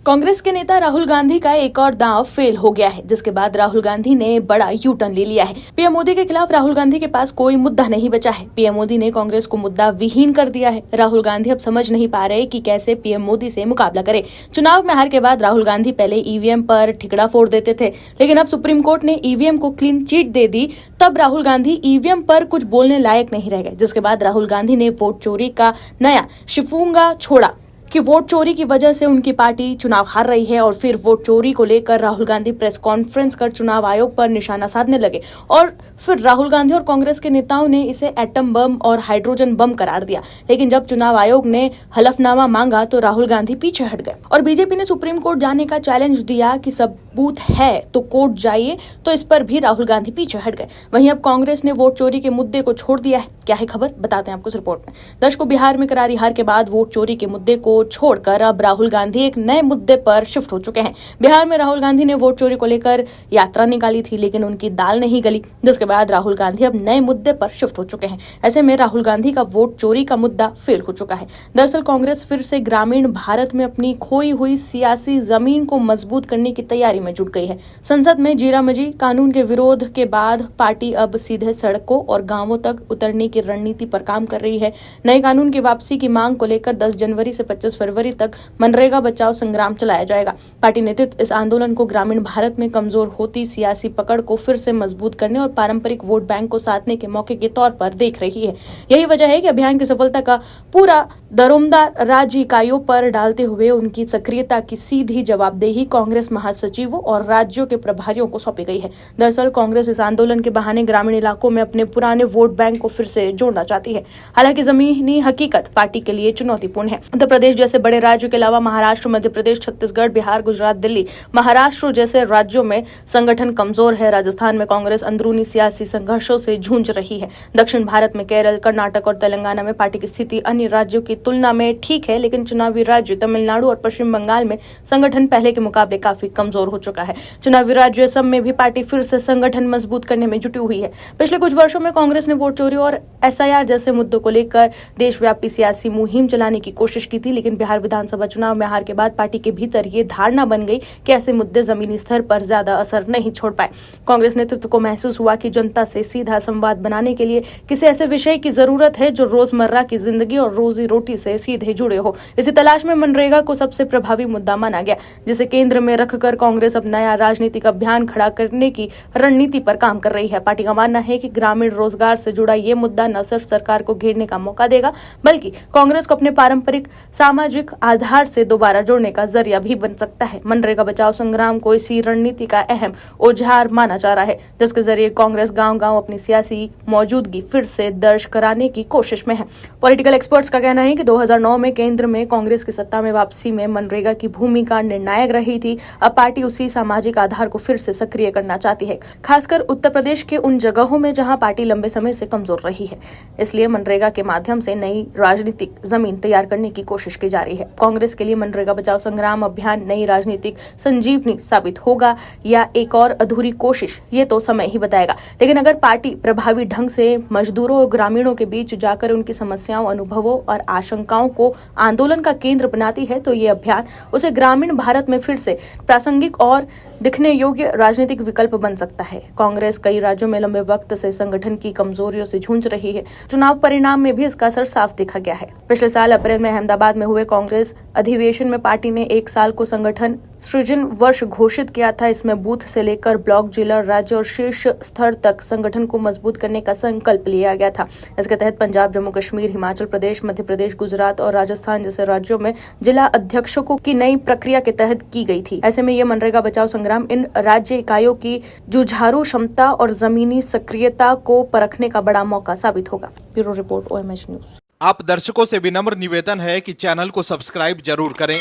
कांग्रेस के नेता राहुल गांधी का एक और दांव फेल हो गया है, जिसके बाद राहुल गांधी ने बड़ा यू टर्न ले लिया है। पीएम मोदी के खिलाफ राहुल गांधी के पास कोई मुद्दा नहीं बचा है। पीएम मोदी ने कांग्रेस को मुद्दा विहीन कर दिया है। राहुल गांधी अब समझ नहीं पा रहे कि कैसे पीएम मोदी से मुकाबला करे। चुनाव में हार के बाद राहुल गांधी पहले ईवीएम पर ठिकड़ा फोड़ देते थे, लेकिन अब सुप्रीम कोर्ट ने ईवीएम को क्लीन चिट दे दी। तब राहुल गांधी ईवीएम पर कुछ बोलने लायक नहीं रह गए, जिसके बाद राहुल गांधी ने वोट चोरी का नया शिफूंगा छोड़ा कि वोट चोरी की वजह से उनकी पार्टी चुनाव हार रही है। और फिर वोट चोरी को लेकर राहुल गांधी प्रेस कॉन्फ्रेंस कर चुनाव आयोग पर निशाना साधने लगे। और फिर राहुल गांधी और कांग्रेस के नेताओं ने इसे एटम बम और हाइड्रोजन बम करार दिया। लेकिन जब चुनाव आयोग ने हलफनामा मांगा तो राहुल गांधी पीछे हट गए और बीजेपी ने सुप्रीम कोर्ट जाने का चैलेंज दिया कि सबूत है तो कोर्ट जाइए, तो इस पर भी राहुल गांधी पीछे हट गए। वहीं अब कांग्रेस ने वोट चोरी के मुद्दे को छोड़ दिया है। क्या है खबर, बताते हैं आपको इस रिपोर्ट में। दर्शकों, बिहार में करारी हार के बाद वोट चोरी के मुद्दे को छोड़कर अब राहुल गांधी एक नए मुद्दे पर शिफ्ट हो चुके हैं। बिहार में राहुल गांधी ने वोट चोरी को लेकर यात्रा निकाली थी, लेकिन उनकी दाल नहीं गली, जिसके बाद राहुल गांधी अब नए मुद्दे पर शिफ्ट हो चुके हैं। ऐसे में राहुल गांधी का वोट चोरी का मुद्दा फेल हो चुका है। दरअसल कांग्रेस फिर से ग्रामीण भारत में अपनी खोई हुई सियासी जमीन को मजबूत करने की तैयारी में जुट गई है। संसद में जीरामजी कानून के विरोध के बाद पार्टी अब सीधे सड़कों और गांवों तक उतरने की रणनीति पर काम कर रही है। नए कानून की वापसी की मांग को लेकर 10 जनवरी से 25 फरवरी तक मनरेगा बचाओ संग्राम चलाया जाएगा। पार्टी नेतृत्व इस आंदोलन को ग्रामीण भारत में कमजोर होती सियासी पकड़ को फिर से मजबूत करने और पारंपरिक वोट बैंक को साधने के मौके के तौर पर देख रही है। यही वजह है कि अभियान की सफलता का पूरा दरोमदार राज्य इकाइयों पर डालते हुए उनकी सक्रियता की सीधी जवाबदेही कांग्रेस महासचिवों और राज्यों के प्रभारियों को सौंपी गई है। दरअसल कांग्रेस इस आंदोलन के बहाने ग्रामीण इलाकों में अपने पुराने वोट बैंक को फिर से जोड़ना चाहती है। हालांकि जमीनी हकीकत पार्टी के लिए चुनौतीपूर्ण है। उत्तर प्रदेश जैसे बड़े राज्यों के अलावा महाराष्ट्र, मध्य प्रदेश, छत्तीसगढ़, बिहार, गुजरात, दिल्ली, महाराष्ट्र जैसे राज्यों में संगठन कमजोर है। राजस्थान में कांग्रेस अंदरूनी सियासी संघर्षों से जूझ रही है। दक्षिण भारत में केरल, कर्नाटक और तेलंगाना में पार्टी की स्थिति अन्य राज्यों की तुलना में ठीक है, लेकिन चुनावी राज्य तमिलनाडु और पश्चिम बंगाल में संगठन पहले के मुकाबले काफी कमजोर हो चुका है। चुनावी राज्य असम में भी पार्टी फिर से संगठन मजबूत करने में जुटी हुई है। पिछले कुछ वर्षों में कांग्रेस ने वोट चोरी और एसआईआर जैसे मुद्दों को लेकर देशव्यापी सियासी मुहिम चलाने की कोशिश की थी, लेकिन बिहार विधानसभा चुनाव में हार के बाद पार्टी के भीतर ये धारणा बन गई कि ऐसे मुद्दे जमीनी स्तर पर ज्यादा असर नहीं छोड़ पाए। कांग्रेस नेतृत्व को महसूस हुआ कि जनता से सीधा संवाद बनाने के लिए किसी ऐसे विषय की जरूरत है जो रोजमर्रा की जिंदगी और रोजी रोटी से सीधे जुड़े हो। इसी तलाश में मनरेगा को सबसे प्रभावी मुद्दा माना गया, जिसे केंद्र में रखकर कांग्रेस अब नया राजनीतिक अभियान खड़ा करने की रणनीति पर काम कर रही है। पार्टी का मानना है कि ग्रामीण रोजगार से जुड़ा ये मुद्दा न सिर्फ सरकार को घेरने का मौका देगा, बल्कि कांग्रेस को अपने पारंपरिक सामाजिक आधार से दोबारा जोड़ने का जरिया भी बन सकता है। मनरेगा बचाओ संग्राम को इसी रणनीति का अहम औजार माना जा रहा है, जिसके जरिए कांग्रेस गांव-गांव अपनी सियासी मौजूदगी फिर से दर्ज कराने की कोशिश में है। पॉलिटिकल एक्सपर्ट्स का कहना है कि 2009 में केंद्र में कांग्रेस की सत्ता में वापसी में मनरेगा की भूमिका निर्णायक रही थी। अब पार्टी उसी सामाजिक आधार को फिर से सक्रिय करना चाहती है, खासकर उत्तर प्रदेश के उन जगहों में जहां पार्टी लंबे समय से कमजोर रही है। इसलिए मनरेगा के माध्यम से नई राजनीतिक जमीन तैयार करने की कोशिश की जा रही है। कांग्रेस के लिए मनरेगा बचाओ संग्राम अभियान नई राजनीतिक संजीवनी साबित होगा या एक और अधूरी कोशिश, ये तो समय ही बताएगा। लेकिन अगर पार्टी प्रभावी ढंग से मजदूरों और ग्रामीणों के बीच जाकर उनकी समस्याओं, अनुभवों और आशंकाओं को आंदोलन का केंद्र बनाती है, तो ये अभियान उसे ग्रामीण भारत में फिर से प्रासंगिक और दिखने योग्य राजनीतिक विकल्प बन सकता है। कांग्रेस कई राज्यों में लंबे वक्त से संगठन की कमजोरियों से जूझ रही है। चुनाव परिणाम में भी इसका असर साफ देखा गया है। पिछले साल अप्रैल में अहमदाबाद में हुए कांग्रेस अधिवेशन में पार्टी ने 1 साल को संगठन सृजन वर्ष घोषित किया था। इसमें बूथ से लेकर ब्लॉक, जिला, राज्य और शीर्ष स्तर तक संगठन को मजबूत करने का संकल्प लिया गया था। इसके तहत पंजाब, जम्मू कश्मीर, हिमाचल प्रदेश, मध्य प्रदेश, गुजरात और राजस्थान जैसे राज्यों में जिला अध्यक्षों की नई प्रक्रिया के तहत की गई थी। ऐसे में ये मनरेगा बचाओ संग्राम इन राज्य इकाइयों की जुझारू क्षमता और जमीनी सक्रियता को परखने का बड़ा मौका साबित होगा। Bureau report, OMH news. आप दर्शकों से विनम्र निवेदन है कि चैनल को सब्सक्राइब जरूर करें